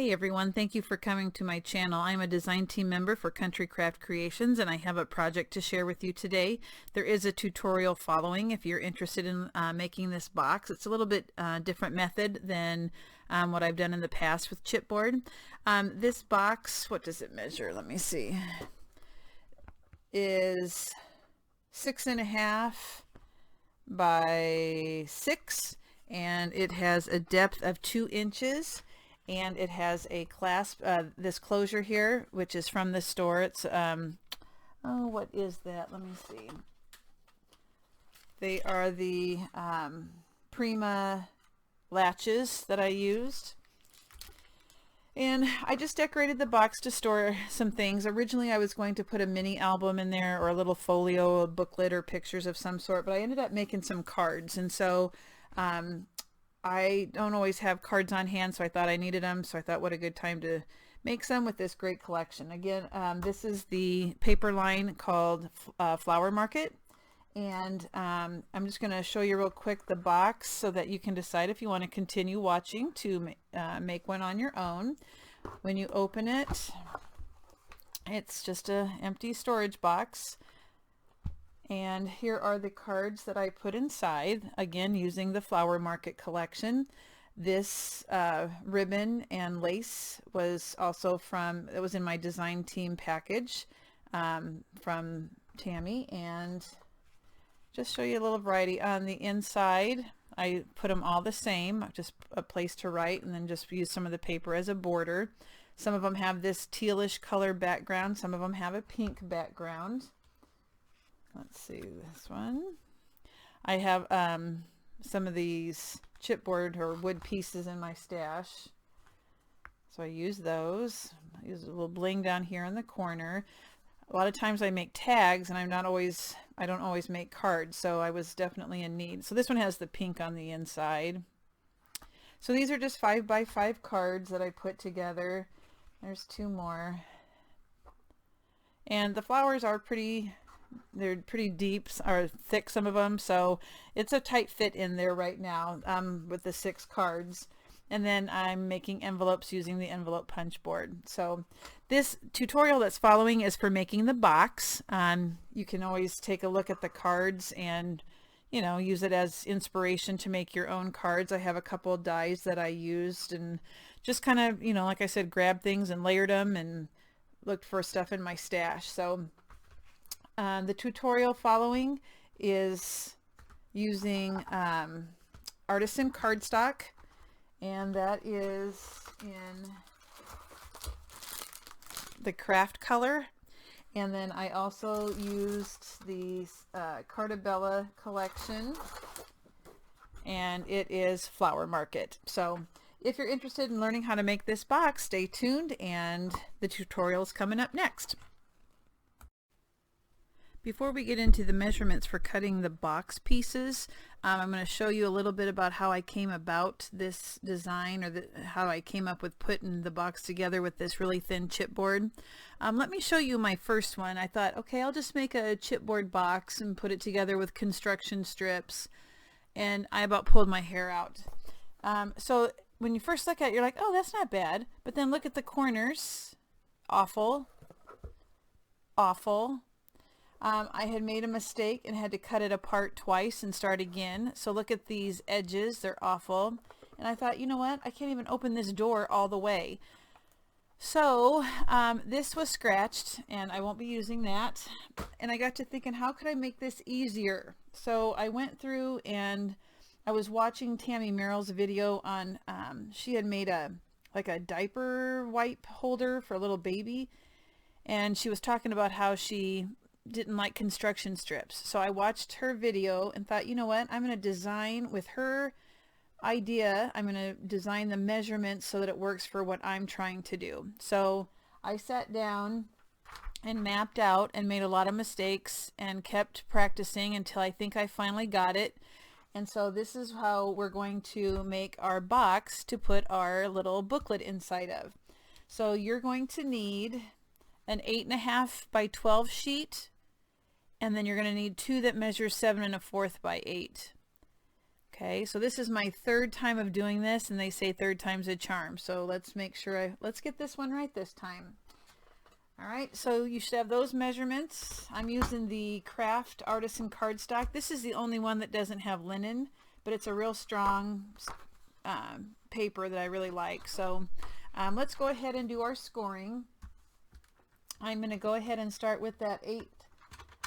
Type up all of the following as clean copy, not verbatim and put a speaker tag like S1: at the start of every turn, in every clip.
S1: Hey everyone, thank you for coming to my channel. I'm a design team member for Country Craft Creations and I have a project to share with you today. There is a tutorial following if you're interested in making this box. It's a little bit different method than what I've done in the past with chipboard. This box, what does it measure? Let me see. Is 6.5 by 6 and it has a depth of 2 inches. And it has a clasp, this closure here, which is from the store. It's, oh, what is that? Let me see. They are the Prima latches that I used. And I just decorated the box to store some things. Originally I was going to put a mini album in there or a little folio, a booklet, or pictures of some sort, but I ended up making some cards. And so I don't always have cards on hand, so I thought I needed them. So I thought what a good time to make some with this great collection. Again, this is the paper line called Flower Market. And I'm just going to show you real quick the box so that you can decide if you want to continue watching to make one on your own. When you open it, it's just an empty storage box. And here are the cards that I put inside, again using the Flower Market collection. This ribbon and lace was also it was in my design team package from Tammy. And just show you a little variety. On the inside, I put them all the same, just a place to write, and then just use some of the paper as a border. Some of them have this tealish color background, some of them have a pink background. Let's see this one. I have some of these chipboard or wood pieces in my stash, so I use those. I use a little bling down here in the corner. A lot of times I make tags, and I don't always make cards, so I was definitely in need. So this one has the pink on the inside. So these are just 5 by 5 cards that I put together. There's 2 more, and the flowers are they're pretty deep or thick, some of them, so it's a tight fit in there right now with the 6 cards. And then I'm making envelopes using the envelope punch board. So this tutorial that's following is for making the box. You can always take a look at the cards and use it as inspiration to make your own cards. I have a couple of dies that I used and just kind of like I said, grabbed things and layered them and looked for stuff in my stash. So the tutorial following is using artisan cardstock, and that is in the craft color. And then I also used the Carta Bella collection, and it is Flower Market. So if you're interested in learning how to make this box, stay tuned, and the tutorial is coming up next. Before we get into the measurements for cutting the box pieces, I'm going to show you a little bit about how I came about this design, or how I came up with putting the box together with this really thin chipboard. Let me show you my first one. I thought, okay, I'll just make a chipboard box and put it together with construction strips, and I about pulled my hair out. So when you first look at it, you're like, oh, that's not bad, but then look at the corners. Awful. Awful. I had made a mistake and had to cut it apart twice and start again. So look at these edges, they're awful. And I thought, you know what, I can't even open this door all the way. So this was scratched, and I won't be using that. And I got to thinking, how could I make this easier? So I went through and I was watching Tammy Merrill's video on, she had made like a diaper wipe holder for a little baby. And she was talking about how she didn't like construction strips. So I watched her video and thought, you know what, I'm going to design with her idea. I'm going to design the measurements so that it works for what I'm trying to do. So I sat down and mapped out and made a lot of mistakes and kept practicing until I think I finally got it. And so this is how we're going to make our box to put our little booklet inside of. So you're going to need an 8.5 by 12 sheet, and then you're going to need 2 that measure 7 1/4 by 8. Okay, so this is my third time of doing this, and they say third time's a charm. So let's make sure let's get this one right this time. All right, so you should have those measurements. I'm using the Craft Artisan cardstock. This is the only one that doesn't have linen, but it's a real strong paper that I really like. So let's go ahead and do our scoring. I'm going to go ahead and start with that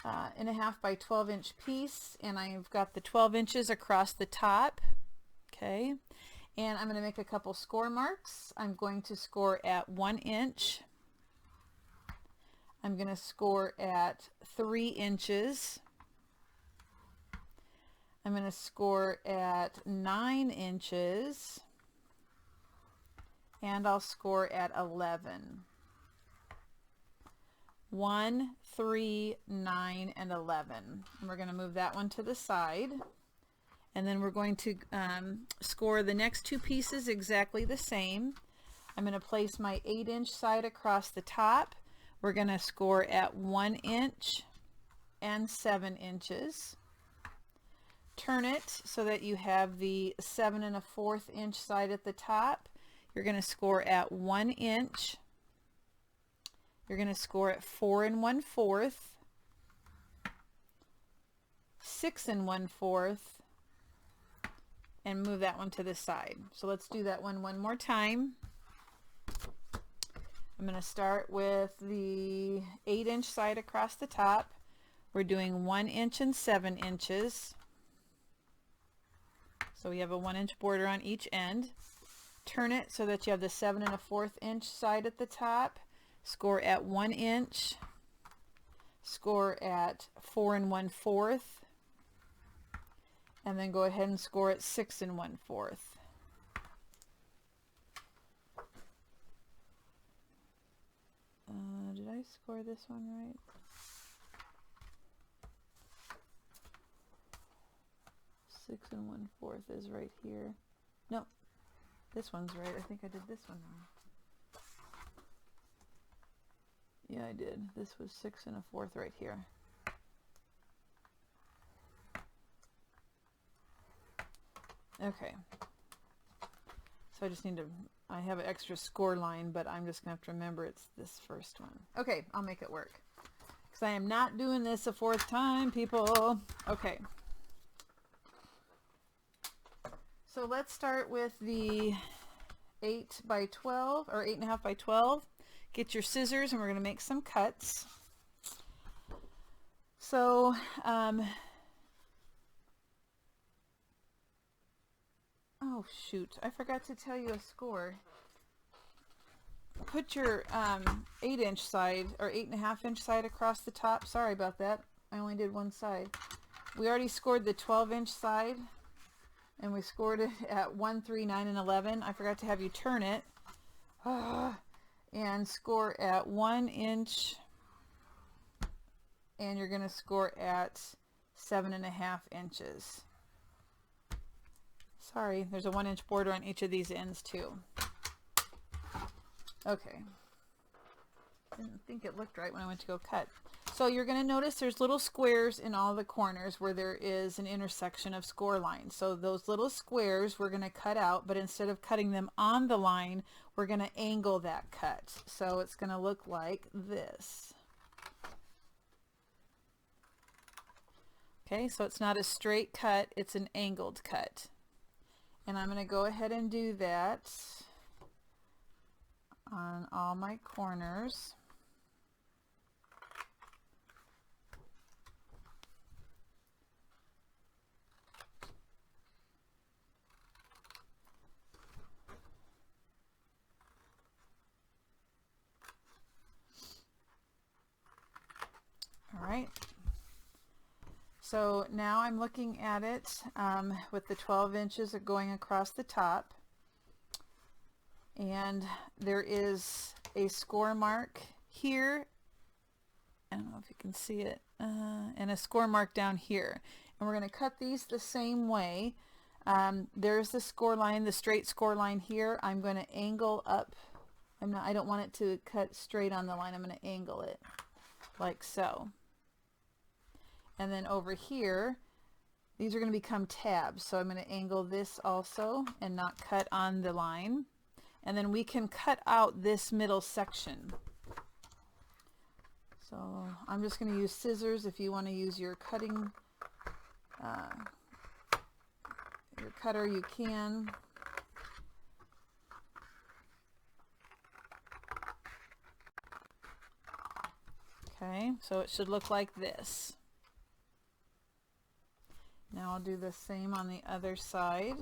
S1: 8.5 by 12 inch piece, and I've got the 12 inches across the top. Okay, and I'm going to make a couple score marks. I'm going to score at 1 inch. I'm going to score at 3 inches. I'm going to score at 9 inches. And I'll score at 11. 1, 3, 9, and 11. And we're going to move that one to the side. And then we're going to score the next two pieces exactly the same. I'm going to place my 8-inch side across the top. We're going to score at 1 inch and 7 inches. Turn it so that you have the 7 1/4 inch side at the top. You're going to score at 1 inch. You're going to score at 4 1/4, 6 1/4, and move that one to the side. So let's do that one more time. I'm going to start with the 8-inch side across the top. We're doing 1 inch and 7 inches. So we have a 1-inch border on each end. Turn it so that you have the 7 1/4 inch side at the top. Score at 1 inch. Score at 4 1/4. And then go ahead and score at 6 1/4. Did I score this one right? Six 1/4 is right here. No, this one's right. I think I did this one wrong. Yeah, I did. This was 6 1/4 right here. Okay. So I just need to, I have an extra score line, but I'm just going to have to remember it's this first one. Okay, I'll make it work. Because I am not doing this a 4th time, people. Okay. So let's start with the 8 by 12, or 8.5 by 12. Get your scissors and we're going to make some cuts. So, oh shoot, I forgot to tell you a score. Put your 8-inch side or 8.5 inch side across the top. Sorry about that. I only did one side. We already scored the 12-inch side, and we scored it at 1, 3, 9, and 11. I forgot to have you turn it. And score at 1 inch, and you're going to score at 7.5 inches. Sorry, there's a 1-inch border on each of these ends too. Okay. Didn't think it looked right when I went to go cut. So you're going to notice there's little squares in all the corners where there is an intersection of score lines. So those little squares we're going to cut out, but instead of cutting them on the line, we're going to angle that cut. So it's going to look like this. Okay, so it's not a straight cut, it's an angled cut. And I'm going to go ahead and do that on all my corners. All right. So now I'm looking at it with the 12 inches going across the top, and there is a score mark here. I don't know if you can see it, and a score mark down here, and we're going to cut these the same way. There's the score line, the straight score line here. I'm going to angle up. I don't want it to cut straight on the line. I'm going to angle it like so. And then over here, These are going to become tabs, so I'm going to angle this also and not cut on the line. And then we can cut out this middle section. So I'm just going to use scissors. If you want to use your cutting, your cutter, you can. Okay, so it should look like this. Now I'll do the same on the other side.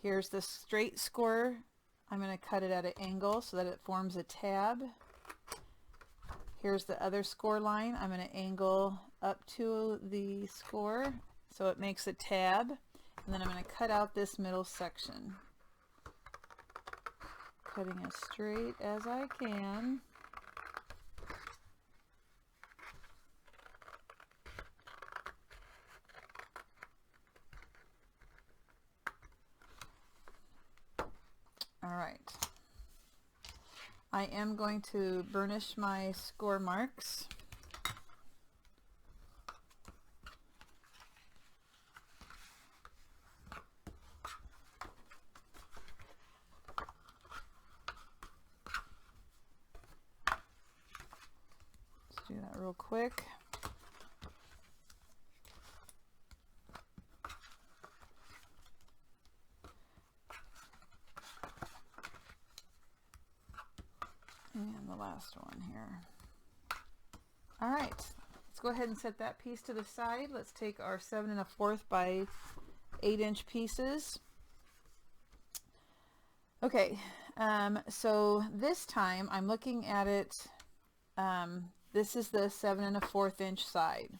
S1: Here's the straight score. I'm going to cut it at an angle so that it forms a tab. Here's the other score line. I'm going to angle up to the score so it makes a tab. And then I'm going to cut out this middle section. Cutting as straight as I can. All right. I am going to burnish my score marks. Let's do that real quick. And the last one here. All right, let's go ahead and set that piece to the side. Let's take our 7 1/4 by 8-inch pieces. Okay, so this time I'm looking at it, this is the 7 1/4 inch side.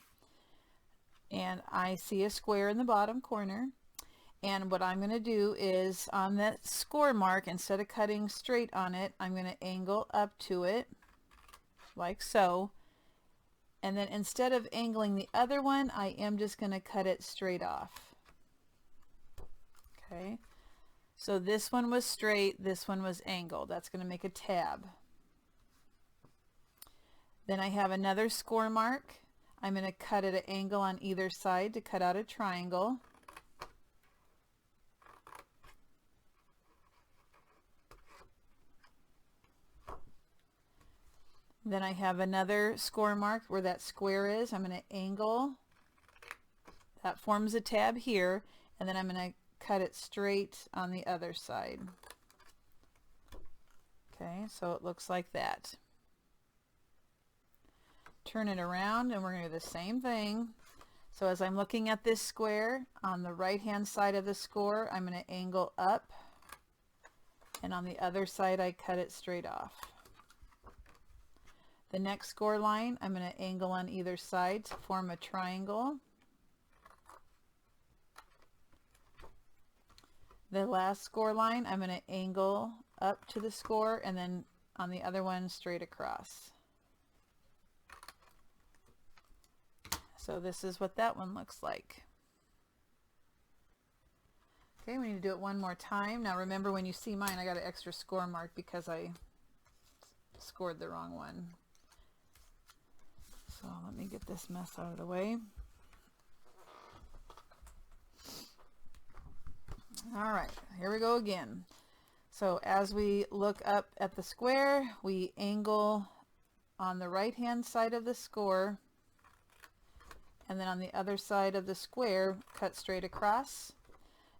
S1: And I see a square in the bottom corner. And what I'm going to do is on that score mark, instead of cutting straight on it, I'm going to angle up to it like so. And then instead of angling the other one, I am just going to cut it straight off. Okay. So this one was straight, this one was angled. That's going to make a tab. Then I have another score mark. I'm going to cut at an angle on either side to cut out a triangle. Then I have another score mark where that square is. I'm going to angle. That forms a tab here, and then I'm going to cut it straight on the other side. Okay, so it looks like that. Turn it around and we're going to do the same thing. So as I'm looking at this square, on the right hand side of the score, I'm going to angle up, and on the other side I cut it straight off. The next score line, I'm going to angle on either side to form a triangle. The last score line, I'm going to angle up to the score, and then on the other one straight across. So this is what that one looks like. Okay, we need to do it one more time. Now remember, when you see mine, I got an extra score mark because I scored the wrong one. So let me get this mess out of the way. All right, here we go again. So as we look up at the square, we angle on the right hand side of the score, and then on the other side of the square, cut straight across.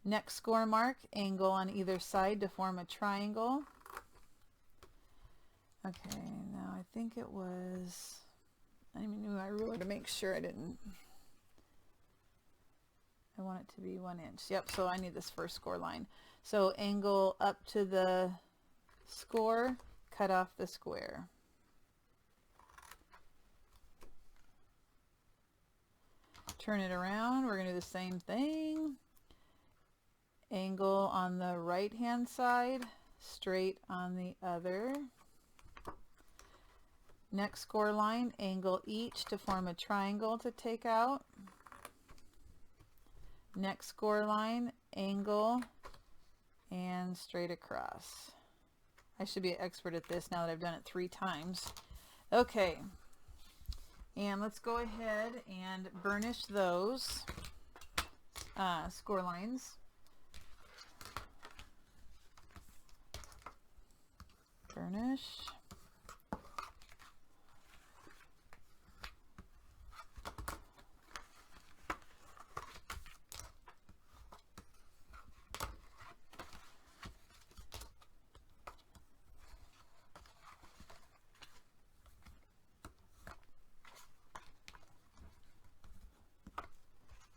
S1: Next score mark, angle on either side to form a triangle. Okay, now I think it was, I didn't even use my ruler to make sure I didn't. I want it to be 1 inch. Yep, so I need this first score line. So angle up to the score, cut off the square. Turn it around, we're going to do the same thing. Angle on the right hand side, straight on the other. Next score line, angle each to form a triangle to take out. Next score line, angle and straight across. I should be an expert at this now that I've done it 3 times. Okay, and let's go ahead and burnish those. score lines. Burnish.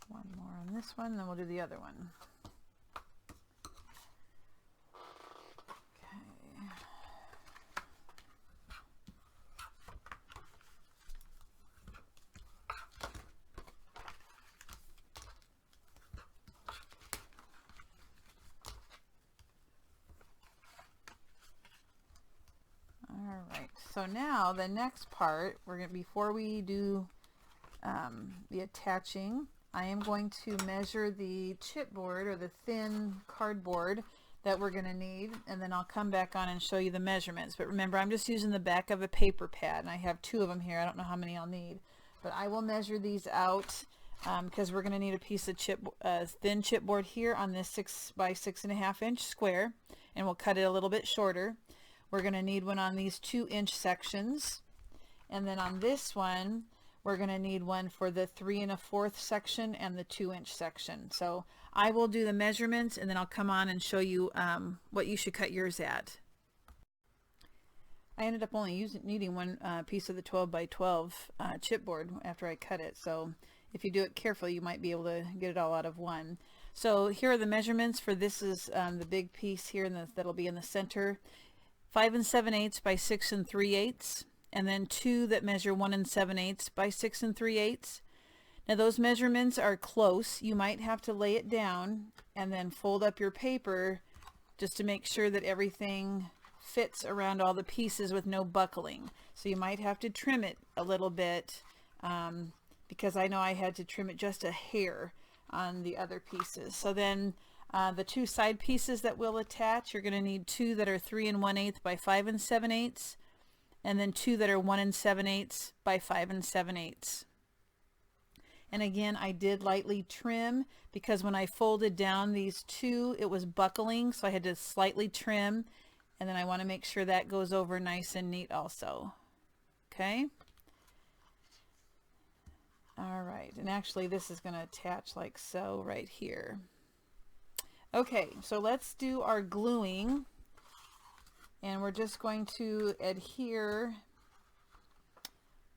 S1: One more on this one, then we'll do the other one. So now the next part, we're going to, before we do the attaching, I am going to measure the chipboard or the thin cardboard that we're going to need, and then I'll come back on and show you the measurements. But remember, I'm just using the back of a paper pad, and I have 2 of them here. I don't know how many I'll need, but I will measure these out because we're going to need a piece of thin chipboard here on this 6 by 6.5 inch square, and we'll cut it a little bit shorter. We're going to need one on these 2-inch sections, and then on this one we're going to need one for the 3 1/4 section and the 2-inch section. So I will do the measurements, and then I'll come on and show you what you should cut yours at. I ended up only needing one piece of the 12 by 12 chipboard after I cut it, so if you do it carefully you might be able to get it all out of one. So here are the measurements for this. Is the big piece here, and that'll be in the center. 5 7/8 by 6 3/8, and then 2 that measure 1 7/8 by 6 3/8. Now those measurements are close. You might have to lay it down and then fold up your paper just to make sure that everything fits around all the pieces with no buckling. So you might have to trim it a little bit because I know I had to trim it just a hair on the other pieces. So then the 2 side pieces that we'll attach, you're going to need 2 that are 3 1/8 by 5 7/8, and then 2 that are 1 7/8 by 5 7/8. And again, I did lightly trim because when I folded down these 2, it was buckling, so I had to slightly trim, and then I want to make sure that goes over nice and neat also. Okay. All right, and actually this is going to attach like so right here. Okay, so let's do our gluing, and we're just going to adhere.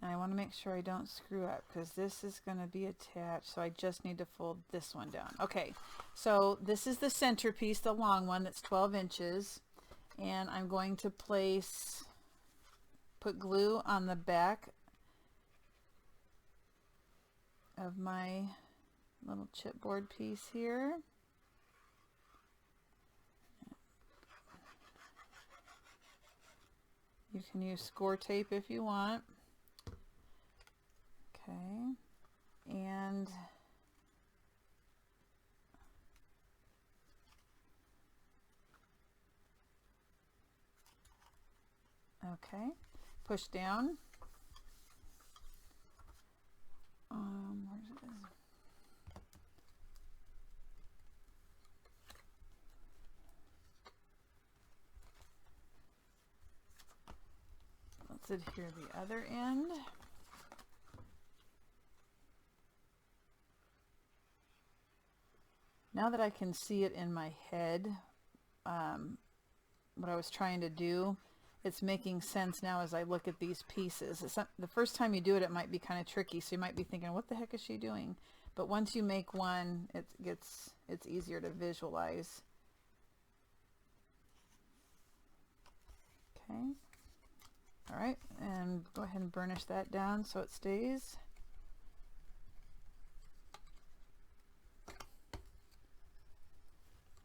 S1: And I want to make sure I don't screw up because this is going to be attached, so I just need to fold this one down. Okay, so this is the centerpiece, the long one that's 12 inches, and I'm going to put glue on the back of my little chipboard piece here. You can use score tape if you want. Okay, and okay, push down. Where's it? Let's adhere the other end. Now that I can see it in my head, what I was trying to do, it's making sense now as I look at these pieces. It's not, the first time you do it, it might be kind of tricky, so you might be thinking, what the heck is she doing? But once you make one, it's easier to visualize. Okay. All right, and go ahead and burnish that down so it stays.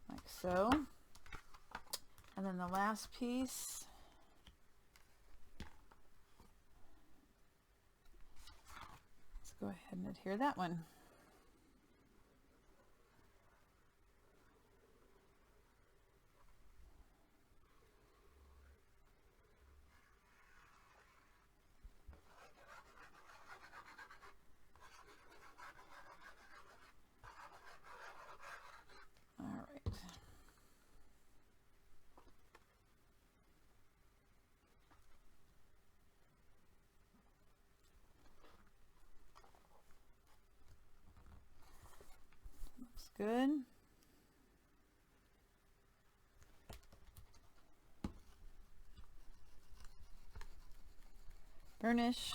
S1: Like so. And then the last piece, let's go ahead and adhere that one. good. Burnish.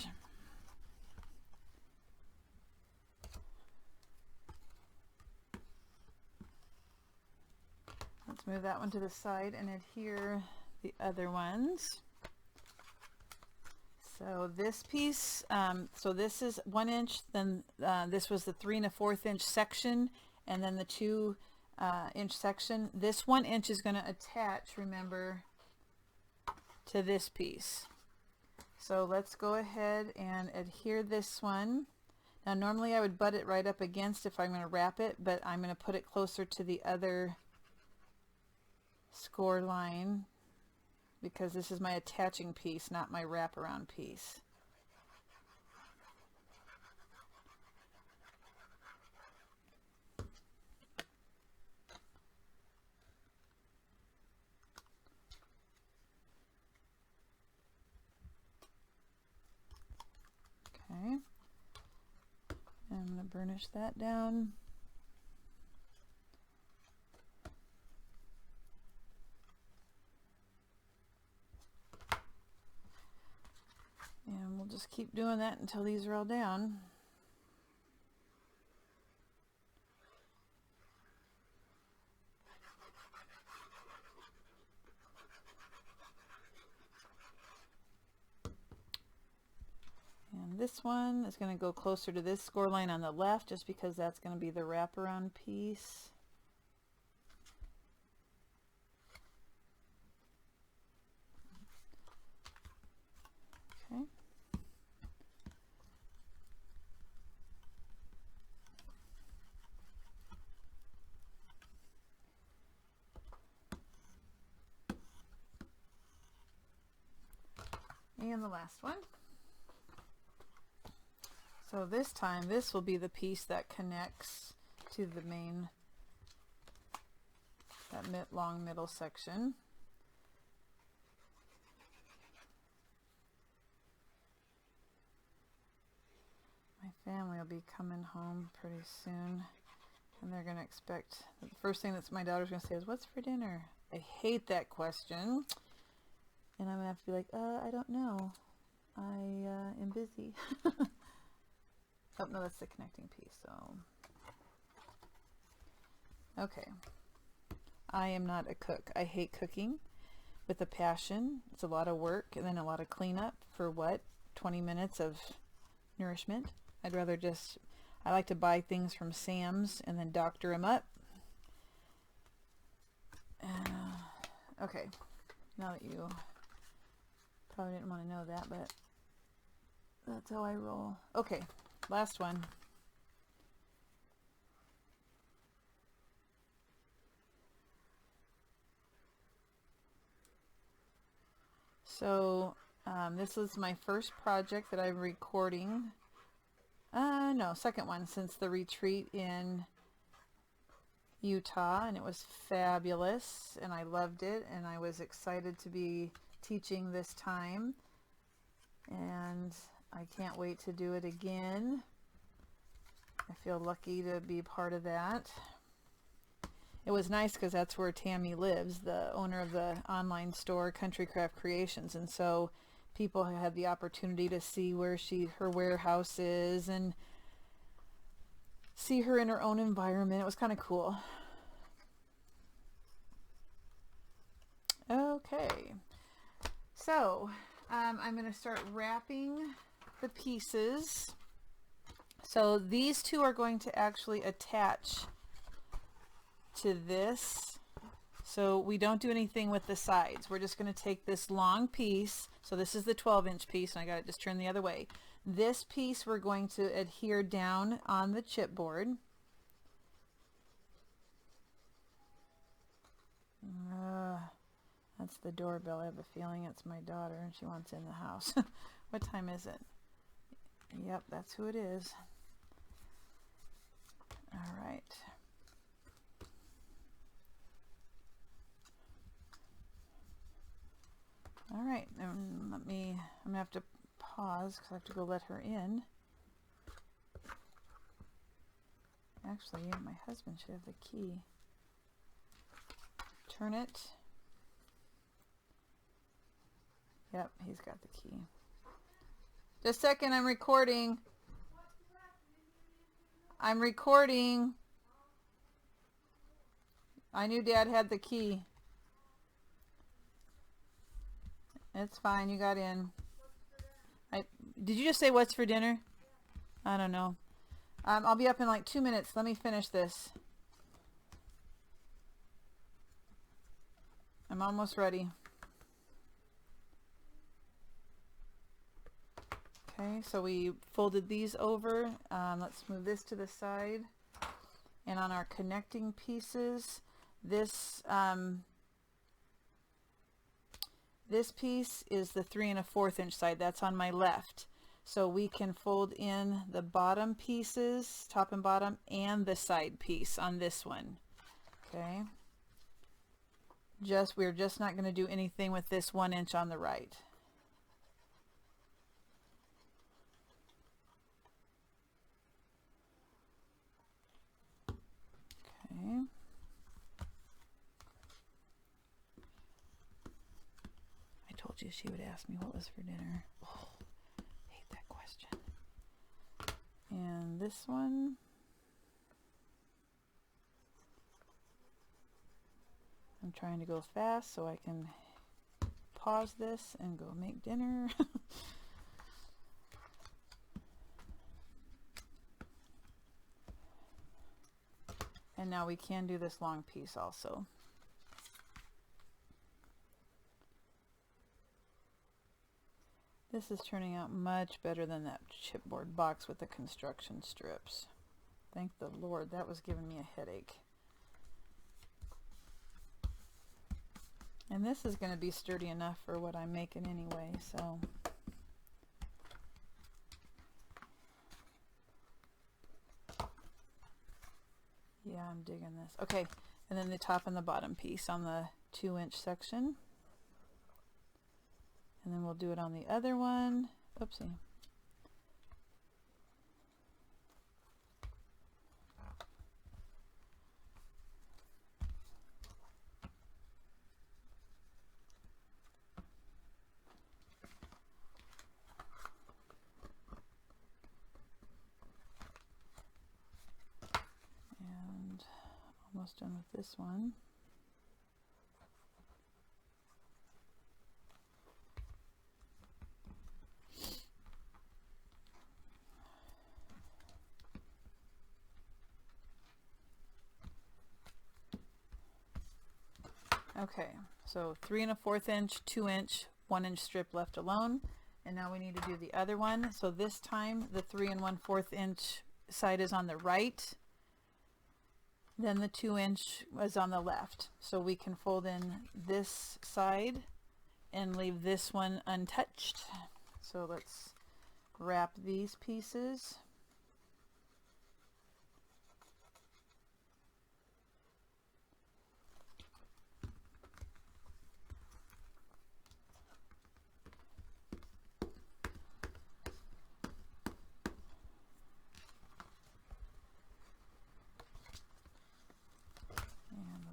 S1: Let's move that one to the side and adhere the other ones. So this piece, so this is 1 inch, then this was the 3 1/4 inch section, and then the 2 inch section. This 1 inch is going to attach, remember, to this piece. So let's go ahead and adhere this one. Now normally I would butt it right up against if I'm going to wrap it, but I'm going to put it closer to the other score line, because this is my attaching piece, not my wraparound piece. Okay, and I'm going to burnish that down. And we'll just keep doing that until these are all down. And this one is going to go closer to this score line on the left, just because that's going to be the wraparound piece. Okay. And the last one. So this time, this will be the piece that connects to the main, that long middle section. My family will be coming home pretty soon, and they're going to expect, the first thing that my daughter's going to say is, "What's for dinner?" I hate that question. And I'm going to have to be like, I don't know. I am busy. Oh, no, that's the connecting piece. So, okay. I am not a cook. I hate cooking with a passion. It's a lot of work and then a lot of cleanup for what? 20 minutes of nourishment. I'd rather just, I like to buy things from Sam's and then doctor them up. Okay. Now that you probably didn't want to know that, but that's how I roll. Okay, last one. So this is my first project that I'm recording. No, second one since the retreat in Utah, and it was fabulous and I loved it, and I was excited to be teaching this time, and I can't wait to do it again. I feel lucky to be part of that. It was nice because that's where Tammy lives, the owner of the online store Country Craft Creations, and so people had the opportunity to see where her warehouse is and see her in her own environment. It was kind of cool. Okay, so I'm going to start wrapping the pieces. So these two are going to actually attach to this. So we don't do anything with the sides. We're just going to take this long piece. So this is the 12-inch piece, and I got it just turned the other way. This piece we're going to adhere down on the chipboard. That's the doorbell. I have a feeling it's my daughter and she wants in the house. What time is it? Yep, that's who it is. All right. All right, and I'm gonna have to pause because I have to go let her in. Actually, my husband should have the key. Turn it. Yep, he's got the key. Just a second, I'm recording. I'm recording. I knew Dad had the key. It's fine, you got in. Did you just say what's for dinner? I don't know. I'll be up in like 2 minutes. Let me finish this. I'm almost ready. Okay, so we folded these over. Let's move this to the side. And on our connecting pieces, this piece is the 3 1/4 inch side. That's on my left. So we can fold in the bottom pieces, top and bottom, and the side piece on this one. Okay. We're just not going to do anything with this 1 inch on the right. Okay. I told you she would ask me what was for dinner. Oh, hate that question. And this one. I'm trying to go fast so I can pause this and go make dinner. And now we can do this long piece also. This is turning out much better than that chipboard box with the construction strips. Thank the Lord, that was giving me a headache. And this is going to be sturdy enough for what I'm making anyway, so. Yeah, I'm digging this. Okay, and then the top and the bottom piece on the 2 inch section. And then we'll do it on the other one. Oopsie. And almost done with this one. Okay, so 3 1/4 inch, 2 inch, 1 inch strip left alone. And now we need to do the other one. So this time the 3 1/4 inch side is on the right. Then the 2 inch was on the left. So we can fold in this side and leave this one untouched. So let's wrap these pieces.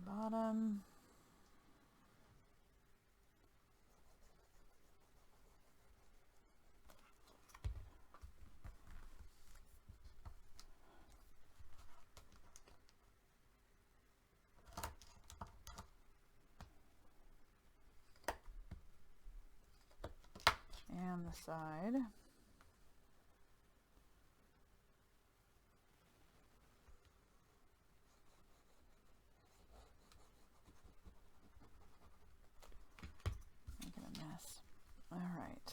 S1: Bottom. And the side. All right.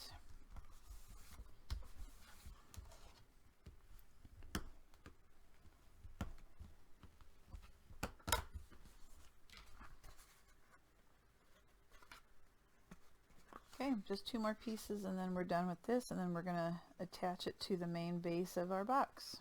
S1: Okay, just 2 more pieces and then we're done with this, and then we're going to attach it to the main base of our box.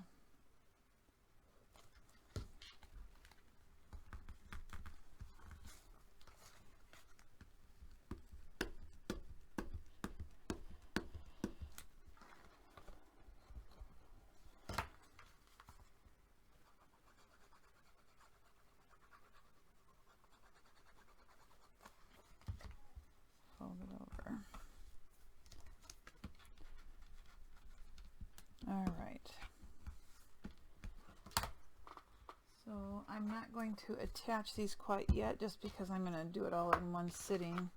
S1: going to attach these quite yet just because I'm going to do it all in one sitting,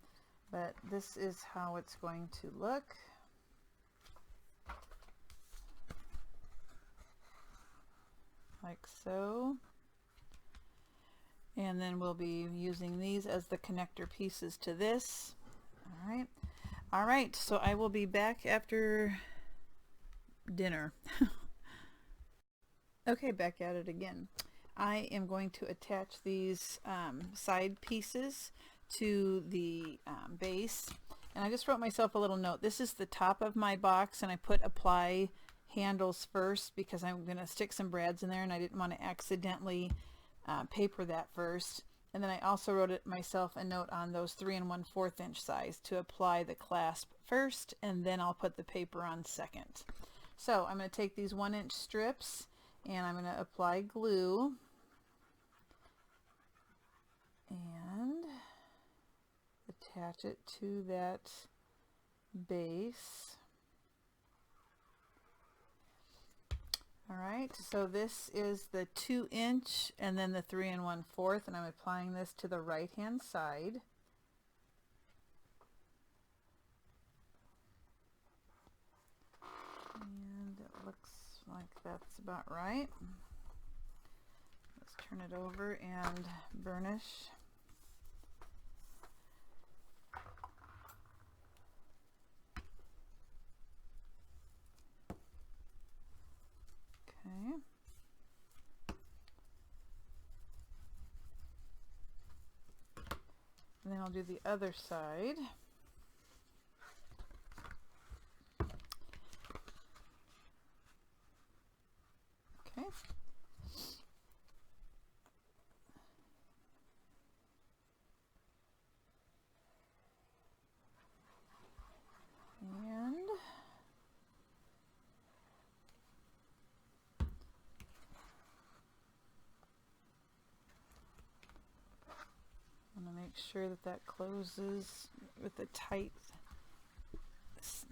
S1: but this is how it's going to look. Like so. And then we'll be using these as the connector pieces to this. All right, so I will be back after dinner. Okay, back at it again. I am going to attach these side pieces to the base, and I just wrote myself a little note. This is the top of my box, and I put apply handles first because I'm going to stick some brads in there, and I didn't want to accidentally paper that first. And then I also wrote it myself a note on those 3 1/4 inch size to apply the clasp first, and then I'll put the paper on second. So I'm going to take these 1 inch strips and I'm going to apply glue and attach it to that base. Alright, so this is the 2 inch and then the 3 1/4, and I'm applying this to the right hand side. And it looks like that's about right. Let's turn it over and burnish. Okay. And then I'll do the other side. Okay. And I'm going to make sure that that closes with a tight,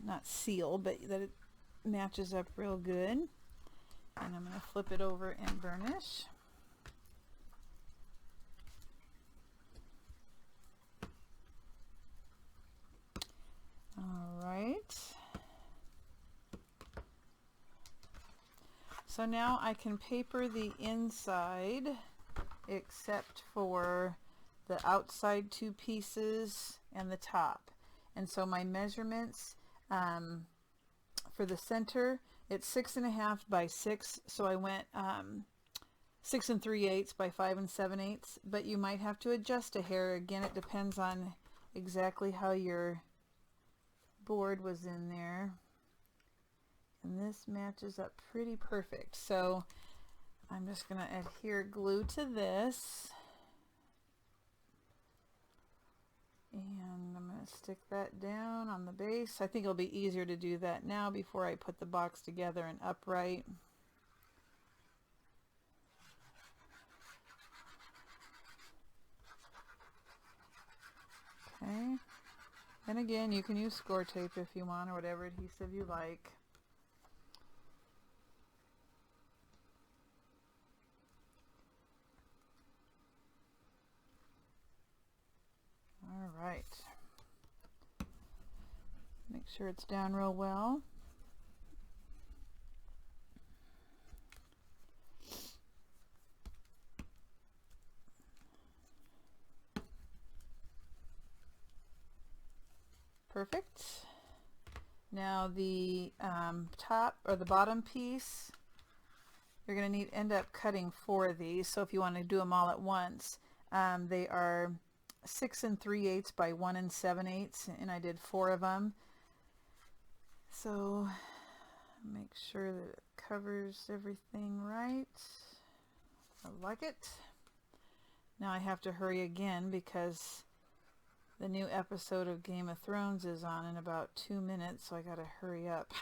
S1: not seal, but that it matches up real good. And I'm going to flip it over and burnish. All right. So now I can paper the inside except for the outside 2 pieces and the top. And so my measurements for the center, it's 6.5 by 6, so I went 6 3/8 by 5 7/8, but you might have to adjust a hair. Again, it depends on exactly how your board was in there. And this matches up pretty perfect. So I'm just going to adhere glue to this. And I'm going to stick that down on the base. I think it'll be easier to do that now before I put the box together and upright. Okay. And again, you can use score tape if you want, or whatever adhesive you like. All right. Make sure it's down real well. Perfect. Now the top or the bottom piece, you're going to end up cutting 4 of these. So if you want to do them all at once, they are 6 3/8 by 1 7/8, and I did 4 of them. So make sure that it covers everything right. I like it. Now I have to hurry again because the new episode of Game of Thrones is on in about 2 minutes, so I gotta hurry up.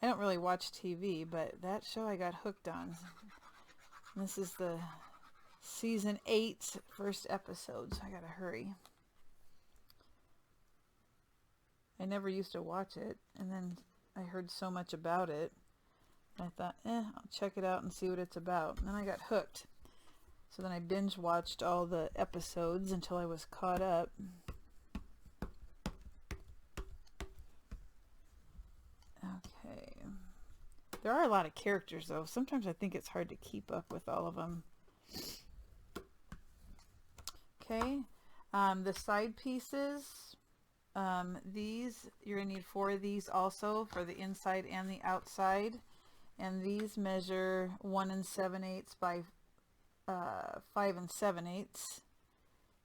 S1: I don't really watch TV, but that show I got hooked on. This is the season 8 first episode, so I gotta hurry. I never used to watch it, and then I heard so much about it. I thought, I'll check it out and see what it's about. And then I got hooked. So then I binge watched all the episodes until I was caught up. Okay. There are a lot of characters though. Sometimes I think it's hard to keep up with all of them. Okay. The side pieces, these, you're going to need 4 of these also for the inside and the outside. And these measure 1 7/8 by 5 7/8.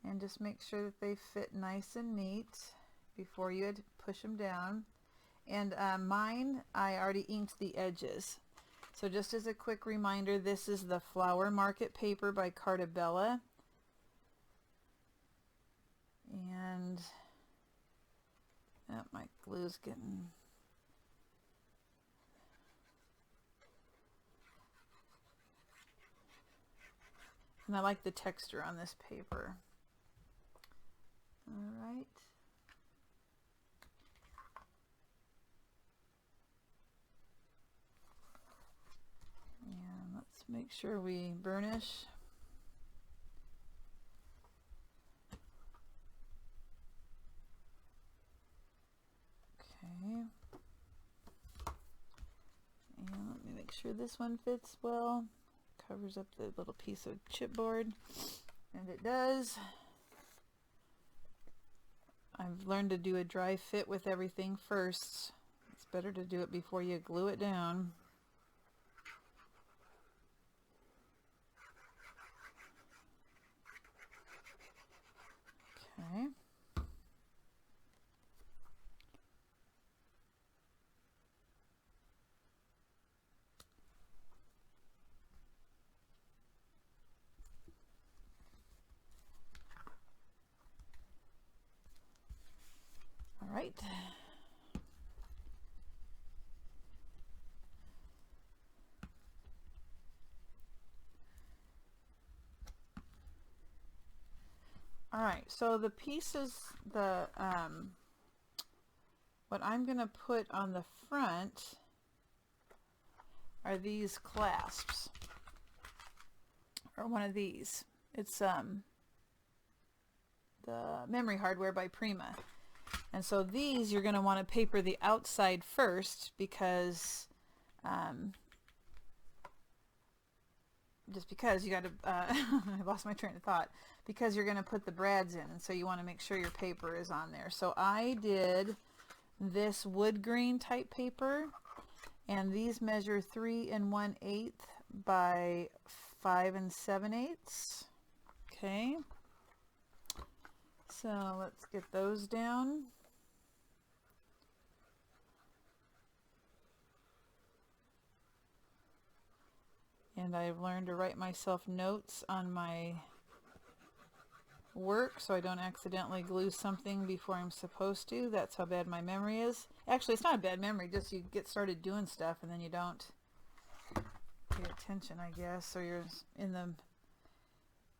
S1: And just make sure that they fit nice and neat before you push them down. And mine, I already inked the edges. So just as a quick reminder, this is the Flower Market paper by Carta Bella. And my glue's getting... And I like the texture on this paper. All right. And let's make sure we burnish. Okay. And let me make sure this one fits well. Covers up the little piece of chipboard, and it does. I've learned to do a dry fit with everything first. It's better to do it before you glue it down. Okay. All right. All right, so the pieces, what I'm going to put on the front are these clasps, or one of these. It's the Memory Hardware by Prima. And so these you're going to want to paper the outside first because just because you got to I lost my train of thought, because you're going to put the brads in, and so you want to make sure your paper is on there. So I did this wood grain type paper, and these measure 3 1/8 by 5 7/8. Okay, so let's get those down. And I've learned to write myself notes on my work so I don't accidentally glue something before I'm supposed to. That's how bad my memory is. Actually, it's not a bad memory, just you get started doing stuff and then you don't pay attention, I guess, or you're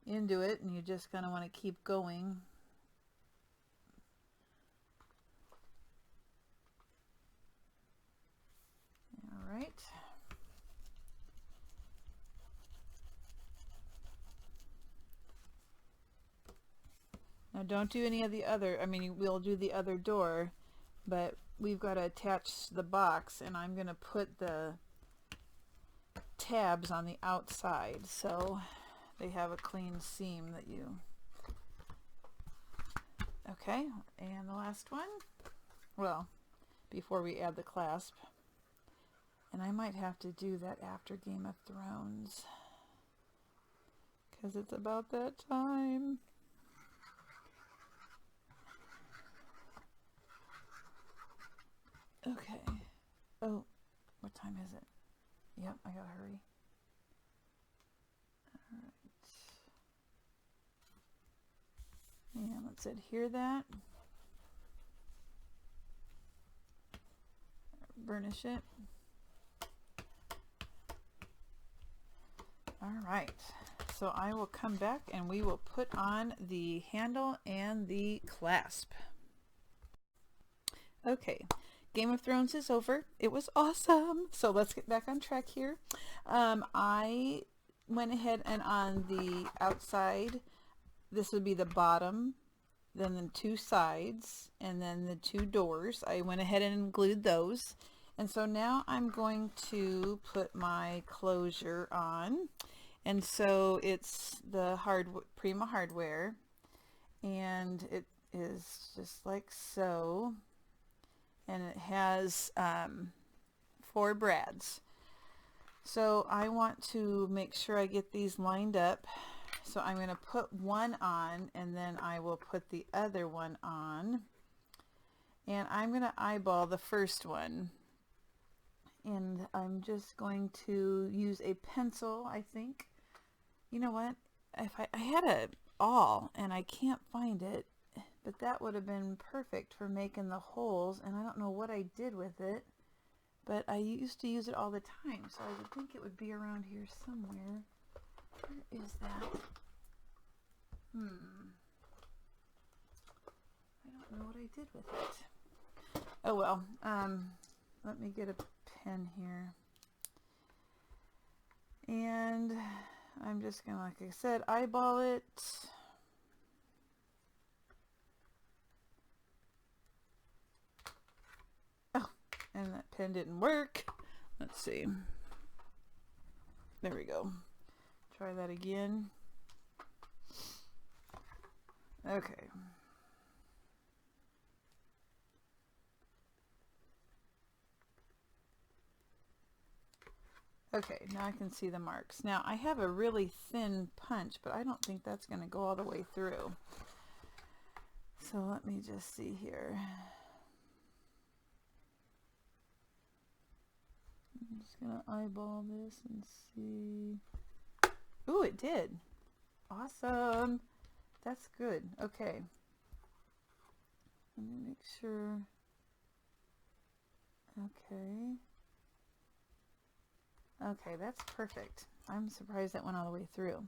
S1: into it and you just kind of want to keep going. All right. Now don't do any of the other, I mean, we'll do the other door, but we've got to attach the box, and I'm going to put the tabs on the outside so they have a clean seam that you... Okay, and the last one, well, before we add the clasp, and I might have to do that after Game of Thrones because it's about that time. Okay. Oh, what time is it? Yep, I gotta hurry. Alright. And let's adhere that. Burnish it. Alright. So I will come back and we will put on the handle and the clasp. Okay. Game of Thrones is over. It was awesome. So let's get back on track here. I went ahead and on the outside, this would be the bottom, then the two sides, and then the two doors. I went ahead and glued those. And so now I'm going to put my closure on. And so it's the Prima hardware, and it is just like so. And it has 4 brads. So I want to make sure I get these lined up. So I'm going to put one on, and then I will put the other one on. And I'm going to eyeball the first one. And I'm just going to use a pencil, I think. You know what? If I had a awl and I can't find it, but that would have been perfect for making the holes, and I don't know what I did with it, but I used to use it all the time, so I would think it would be around here somewhere. Where is that? I don't know what I did with it. Oh well, let me get a pen here. And I'm just gonna, like I said, eyeball it. Oh, and that pen didn't work. Let's see. There we go. Try that again. Okay. Okay, now I can see the marks. Now I have a really thin punch, but I don't think that's going to go all the way through. So let me just see here. I'm just going to eyeball this and see. Ooh, it did. Awesome. That's good. Okay. Let me make sure. Okay. Okay, that's perfect. I'm surprised that went all the way through.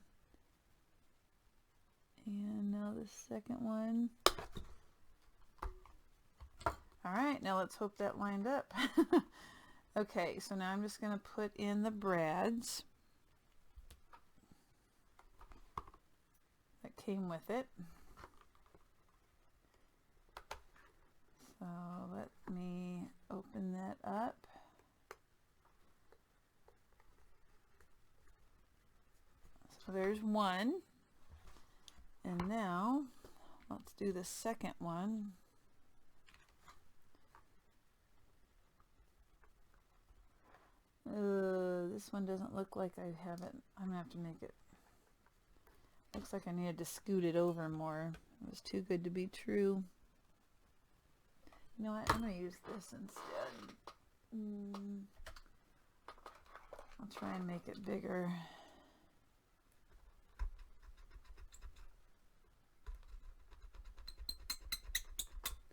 S1: And now the second one. All right, now let's hope that lined up. Okay, so now I'm just going to put in the brads that came with it. So let me open that up. So there's one, and now let's do the second one. This one doesn't look like I have it. I'm gonna have to make it. Looks like I needed to scoot it over more. It was too good to be true. You know what? I'm gonna use this instead. I'll try and make it bigger.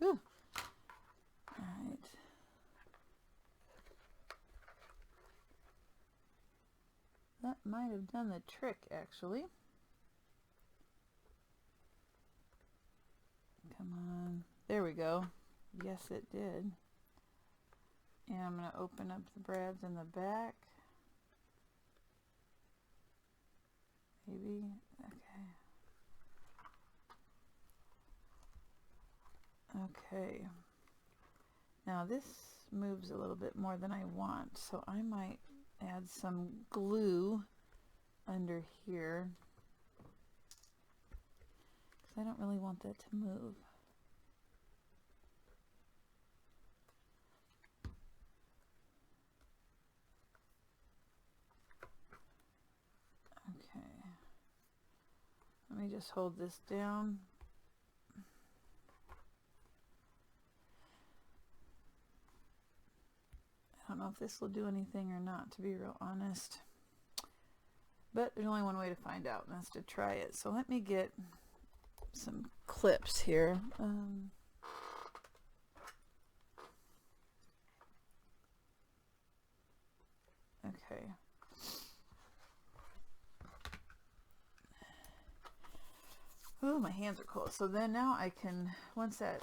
S1: Ooh. All right. That might have done the trick, actually. Come on. There we go. Yes, it did. And I'm going to open up the brads in the back. Maybe. Okay. Okay. Now this moves a little bit more than I want, so I might add some glue under here, because I don't really want that to move. Okay. Let me just hold this down. I don't know if this will do anything or not, to be real honest. But there's only one way to find out, and that's to try it. So let me get some clips here. Okay. Oh, my hands are cold. So then now I can, once that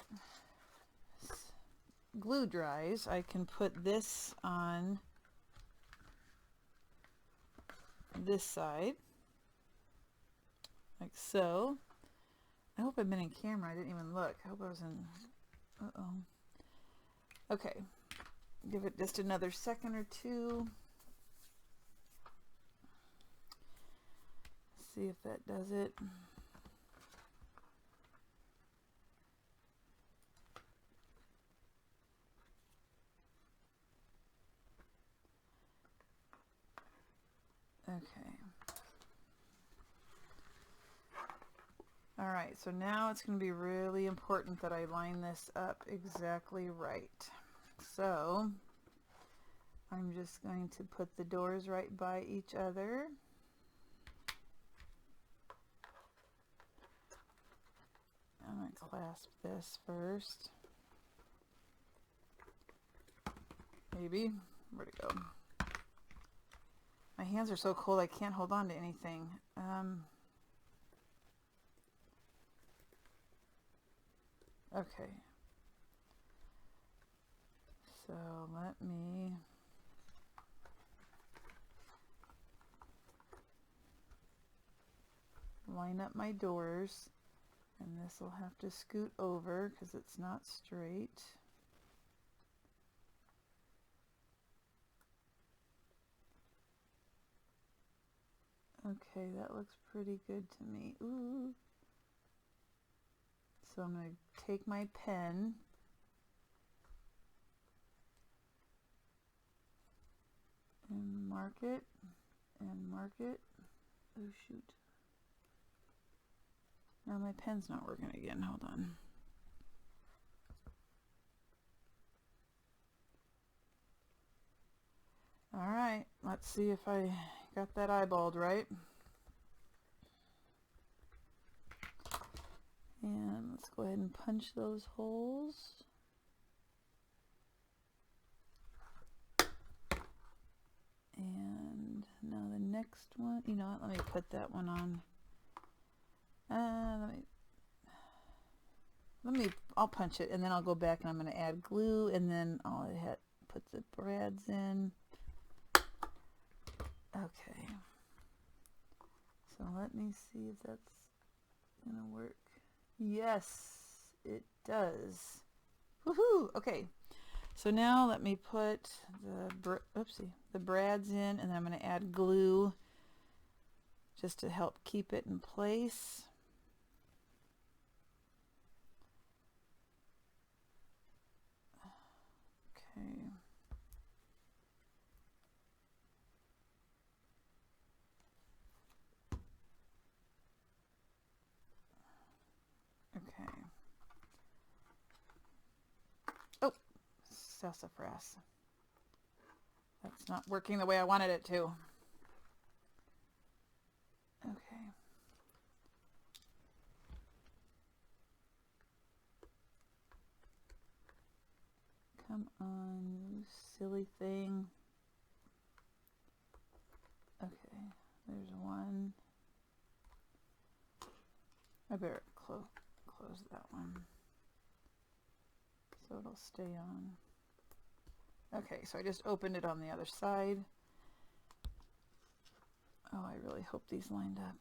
S1: glue dries, I can put this on this side, like so. I hope I've been in camera. I didn't even look. I hope I was in. Uh-oh. Okay. Give it just another second or two. See if that does it. Okay. All right, so now it's going to be really important that I line this up exactly right. So I'm just going to put the doors right by each other. I'm going to clasp this first. Maybe. Where'd it go? My hands are so cold I can't hold on to anything. Okay. So let me line up my doors, and this will have to scoot over because it's not straight. Okay, that looks pretty good to me. Ooh. So I'm going to take my pen and mark it and mark it. Oh shoot. Now my pen's not working again. Hold on. All right, let's see if I got that eyeballed right. And let's go ahead and punch those holes. And now the next one, you know what, let me put that one on. I'll punch it and then I'll go back and I'm going to add glue and then I'll put the brads in. Okay. So let me see if that's going to work. Yes, it does. Woohoo! Okay. So now let me put the brads in and then I'm going to add glue just to help keep it in place. Okay. Okay. Oh, sassafras. That's not working the way I wanted it to. Okay. Come on, you silly thing. Okay, there's one. I better close that one so it'll stay on. Okay, so I just opened it on the other side. Oh, I really hope these lined up.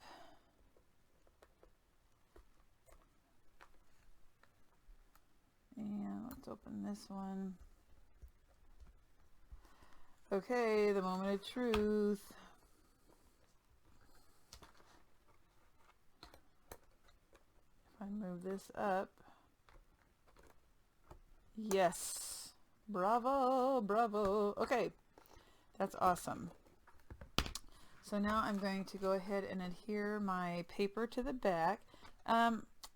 S1: And let's open this one. Okay, the moment of truth. If I move this up. Yes. Bravo, bravo. Okay, that's awesome. So now I'm going to go ahead and adhere my paper to the back.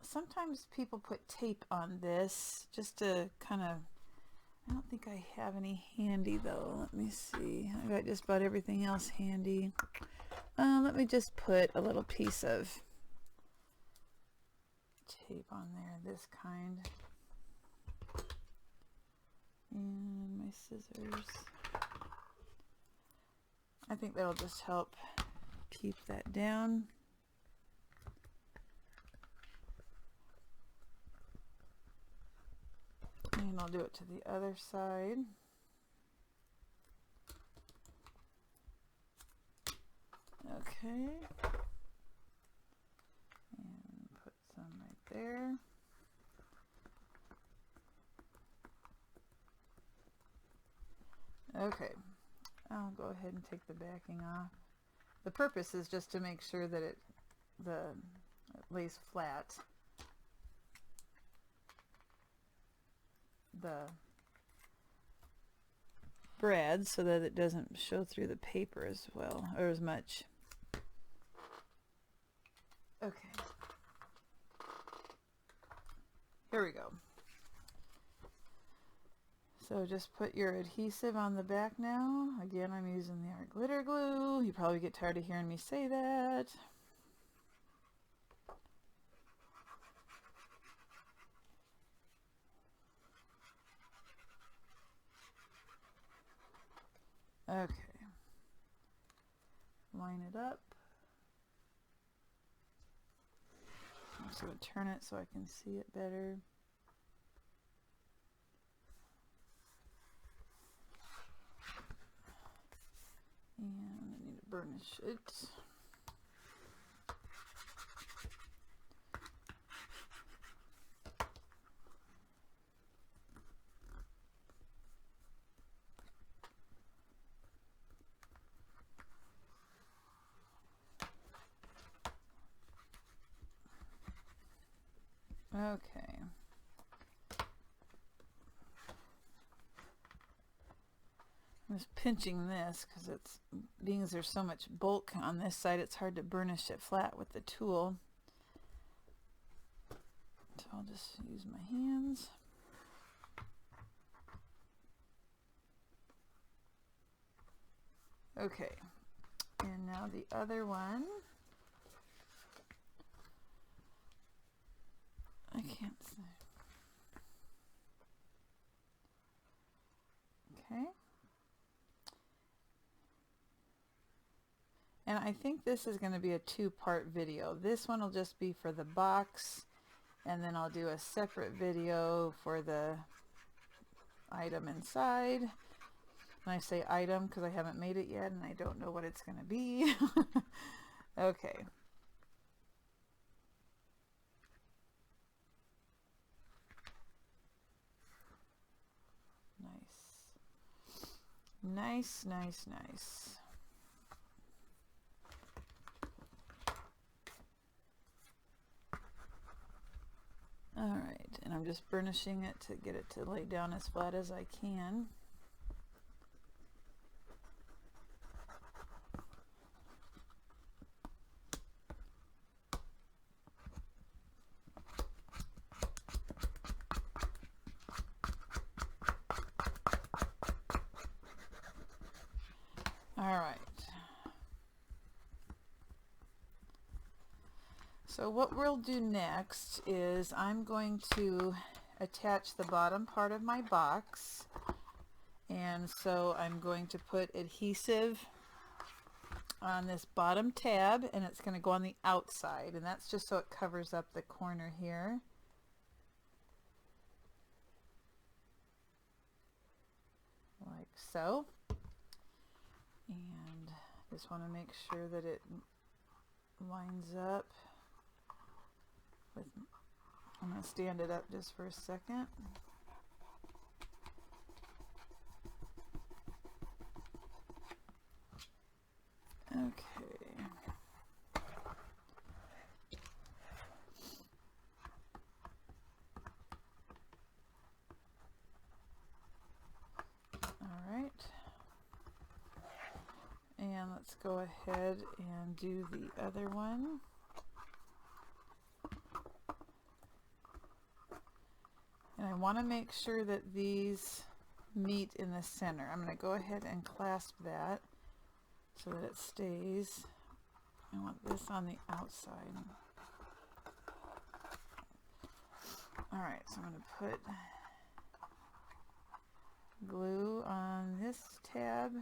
S1: Sometimes people put tape on this just to kind of, I don't think I have any handy though. Let me see. I got just about everything else handy. Let me just put a little piece of tape on there, this kind. And my scissors. I think that'll just help keep that down. And I'll do it to the other side. Okay. And put some right there. Okay. I'll go ahead and take the backing off. The purpose is just to make sure that it lays flat. The brad so that it doesn't show through the paper as well or as much. Okay. Here we go. So just put your adhesive on the back now. Again, I'm using the art glitter glue. You probably get tired of hearing me say that. Okay. Line it up. I'm just going to turn it so I can see it better. And I need to burnish it. Okay. I'm just pinching this because it's, being as there's so much bulk on this side, it's hard to burnish it flat with the tool. So I'll just use my hands. Okay. And now the other one. I can't see. Okay. And I think this is going to be a two-part video. This one will just be for the box, and then I'll do a separate video for the item inside. And I say item because I haven't made it yet and I don't know what it's going to be. Okay. Nice. Nice, nice, nice. Alright, and I'm just burnishing it to get it to lay down as flat as I can. Alright. So what we'll do next is I'm going to attach the bottom part of my box, and so I'm going to put adhesive on this bottom tab, and it's going to go on the outside, and that's just so it covers up the corner here. Like so. And just want to make sure that it lines up with, I'm going to stand it up just for a second. Okay. All right. And let's go ahead and do the other one. And I want to make sure that these meet in the center. I'm going to go ahead and clasp that so that it stays. I want this on the outside. Alright, so I'm going to put glue on this tab.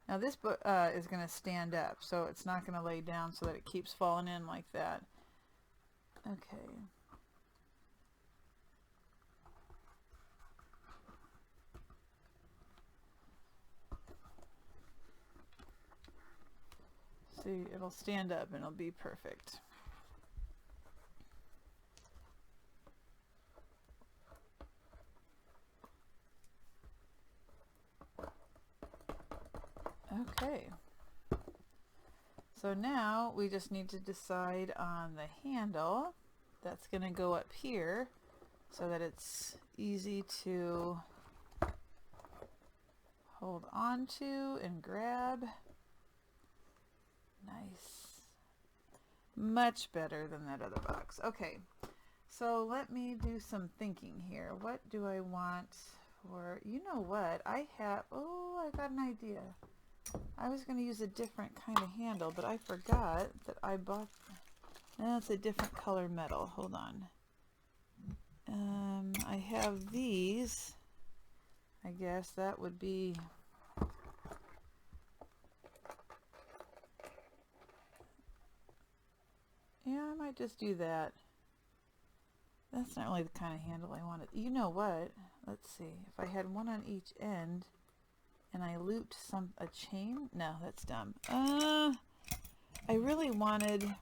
S1: Now this is going to stand up, so it's not going to lay down so that it keeps falling in like that. Okay. See, it'll stand up and it'll be perfect. Okay. So now we just need to decide on the handle that's going to go up here so that it's easy to hold on to and grab. Nice. Much better than that other box. Okay, so let me do some thinking here. What do I want for, you know what, I got an idea. I was going to use a different kind of handle, but I forgot that I bought, that's a different color metal. Hold on. I have these. I guess that would be, yeah, I might just do that. That's not really the kind of handle I wanted. You know what? Let's see. If I had one on each end and I looped a chain? No, that's dumb. I really wanted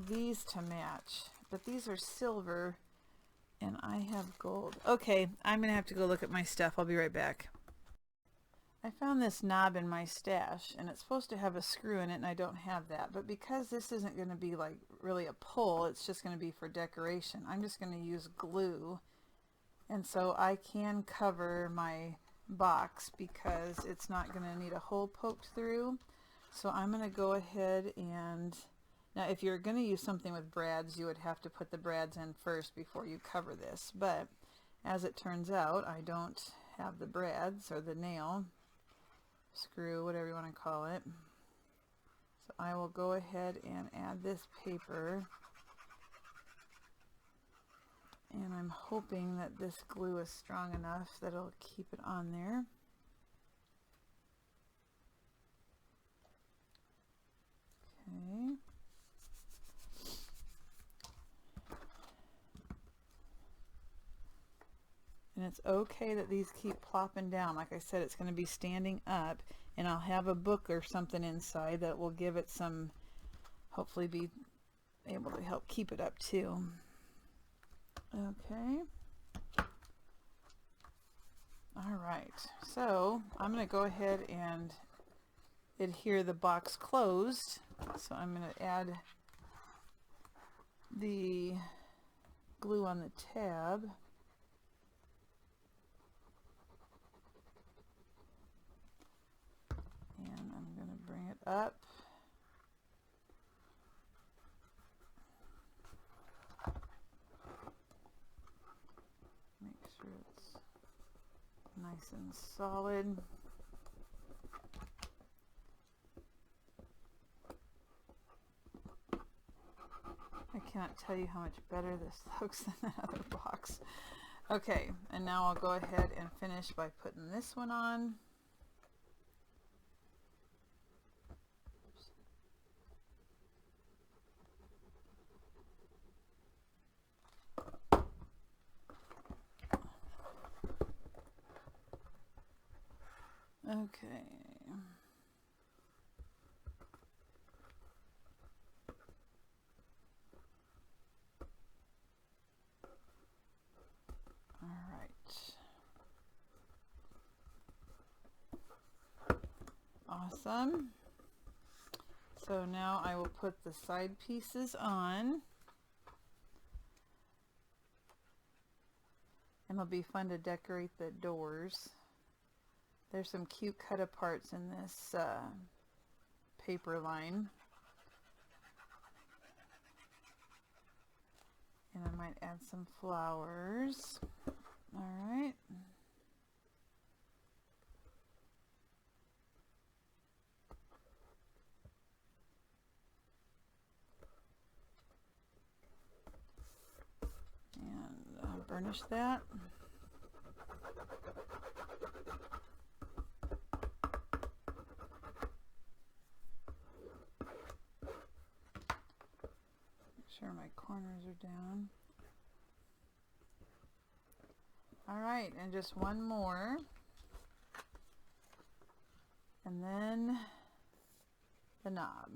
S1: these to match, but these are silver and I have gold. Okay, I'm gonna have to go look at my stuff. I'll be right back. I found this knob in my stash and it's supposed to have a screw in it and I don't have that, but because this isn't going to be like really a pull, it's just going to be for decoration, I'm just going to use glue, and so I can cover my box because it's not going to need a hole poked through. So I'm going to go ahead and, now if you're going to use something with brads, you would have to put the brads in first before you cover this, but as it turns out I don't have the brads or the nail, screw, whatever you want to call it. So I will go ahead and add this paper, and I'm hoping that this glue is strong enough that it'll keep it on there. Okay. And it's okay that these keep plopping down. Like I said, it's going to be standing up, and I'll have a book or something inside that will give it some, hopefully be able to help keep it up too. Okay. All right. So I'm going to go ahead and adhere the box closed. So I'm going to add the glue on the tab. And I'm going to bring it up. Make sure it's nice and solid. I cannot tell you how much better this looks than that other box. Okay, and now I'll go ahead and finish by putting this one on. Okay. All right. Awesome. So now I will put the side pieces on. And it'll be fun to decorate the doors. There's some cute cut aparts in this paper line. And I might add some flowers. All right. And burnish that. Sure my corners are down. All right, and just one more. And then the knob.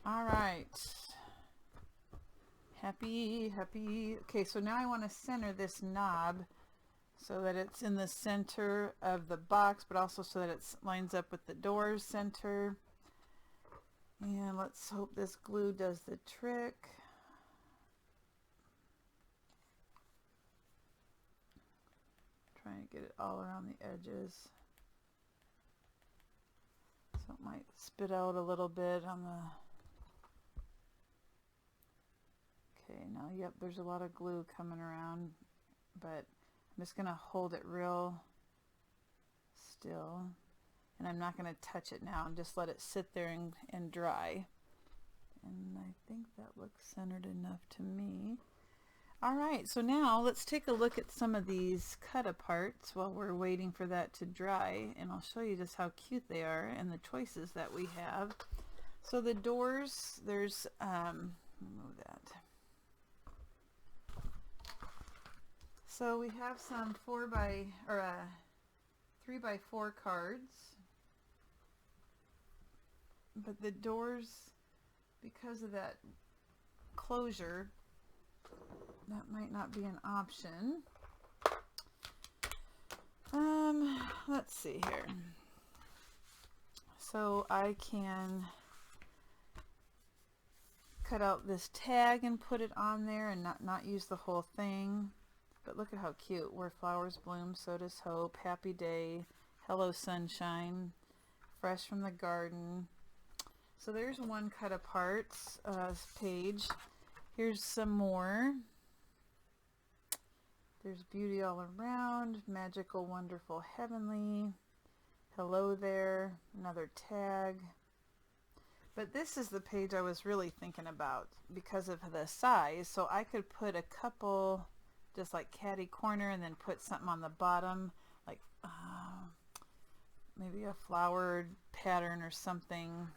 S1: All right. Happy. Okay, so now I want to center this knob so that it's in the center of the box, but also so that it lines up with the door's center. And let's hope this glue does the trick. Trying to get it all around the edges. So it might spit out a little bit on the... Okay, now, yep, there's a lot of glue coming around, but I'm just going to hold it real still, and I'm not going to touch it now and just let it sit there and dry. And I think that looks centered enough to me. All right, so now let's take a look at some of these cut aparts while we're waiting for that to dry, and I'll show you just how cute they are and the choices that we have. So the doors, there's, move that. So we have some 3x4 cards, but the doors, because of that closure, that might not be an option. Let's see here. So I can cut out this tag and put it on there and not use the whole thing. But look at how cute. Where flowers bloom, so does hope. Happy day. Hello sunshine. Fresh from the garden. So there's one cut apart page. Here's some more. There's beauty all around. Magical, wonderful, heavenly. Hello there. Another tag. But this is the page I was really thinking about because of the size. So I could put a couple just like catty corner and then put something on the bottom, like maybe a flowered pattern or something.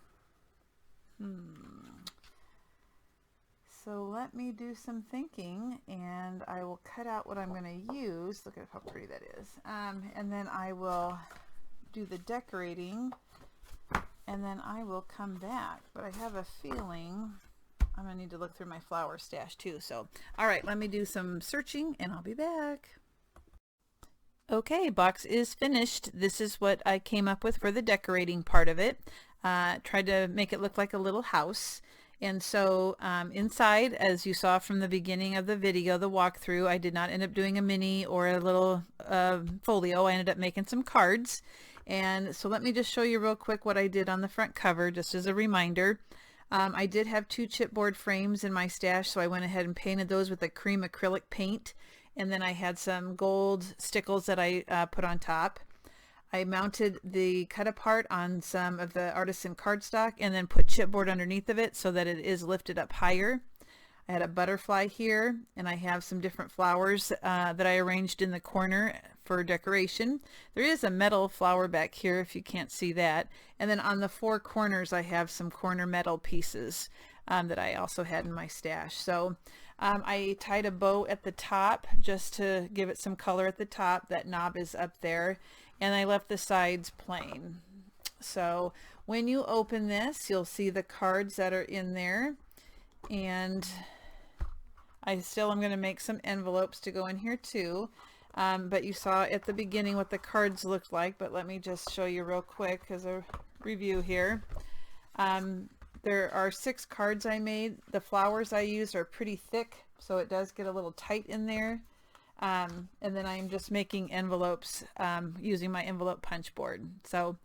S1: So let me do some thinking, and I will cut out what I'm going to use. Look at how pretty that is. And then I will do the decorating, and then I will come back. But I have a feeling I'm going to need to look through my flower stash too. So, all right, let me do some searching and I'll be back. Okay, box is finished. This is what I came up with for the decorating part of it. Tried to make it look like a little house. And so inside, as you saw from the beginning of the video, the walkthrough, I did not end up doing a mini or a little folio. I ended up making some cards. And so let me just show you real quick what I did on the front cover, just as a reminder. I did have 2 chipboard frames in my stash, so I went ahead and painted those with a cream acrylic paint. And then I had some gold stickles that I put on top. I mounted the cut apart on some of the artisan cardstock and then put chipboard underneath of it so that it is lifted up higher. I had a butterfly here, and I have some different flowers that I arranged in the corner for decoration. There is a metal flower back here if you can't see that. And then on the 4 corners I have some corner metal pieces that I also had in my stash. So I tied a bow at the top just to give it some color at the top. That knob is up there, and I left the sides plain. So when you open this, you'll see the cards that are in there, and I still am going to make some envelopes to go in here too. But you saw at the beginning what the cards looked like, but let me just show you real quick as a review here. There are 6 cards I made. The flowers I used are pretty thick, so it does get a little tight in there. And then I'm just making envelopes using my envelope punch board. So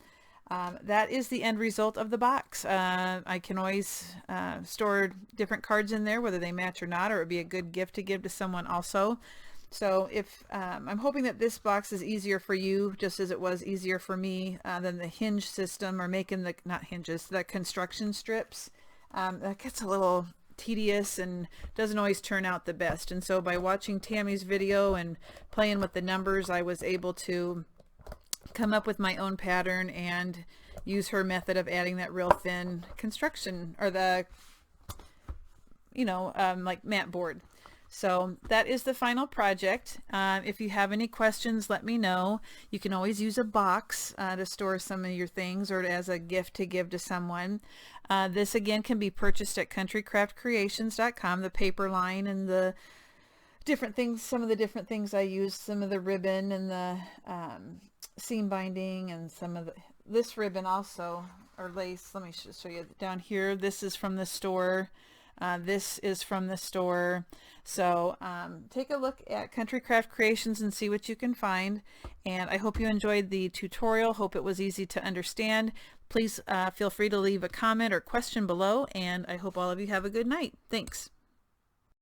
S1: that is the end result of the box. I can always store different cards in there, whether they match or not, or it would be a good gift to give to someone also. So if I'm hoping that this box is easier for you, just as it was easier for me than the hinge system, or making the, not hinges, the construction strips. That gets a little tedious and doesn't always turn out the best. And so by watching Tammy's video and playing with the numbers, I was able to come up with my own pattern and use her method of adding that real thin construction, or the, like mat board. So that is the final project. If you have any questions, let me know. You can always use a box to store some of your things, or as a gift to give to someone. This again can be purchased at countrycraftcreations.com, the paper line and the different things, some of the different things I used, some of the ribbon and the seam binding, and some of this ribbon also, or lace. Let me just show you down here. This is from the store. This is from the store. So take a look at Country Craft Creations and see what you can find. And I hope you enjoyed the tutorial. Hope it was easy to understand. Please feel free to leave a comment or question below, and I hope all of you have a good night. Thanks.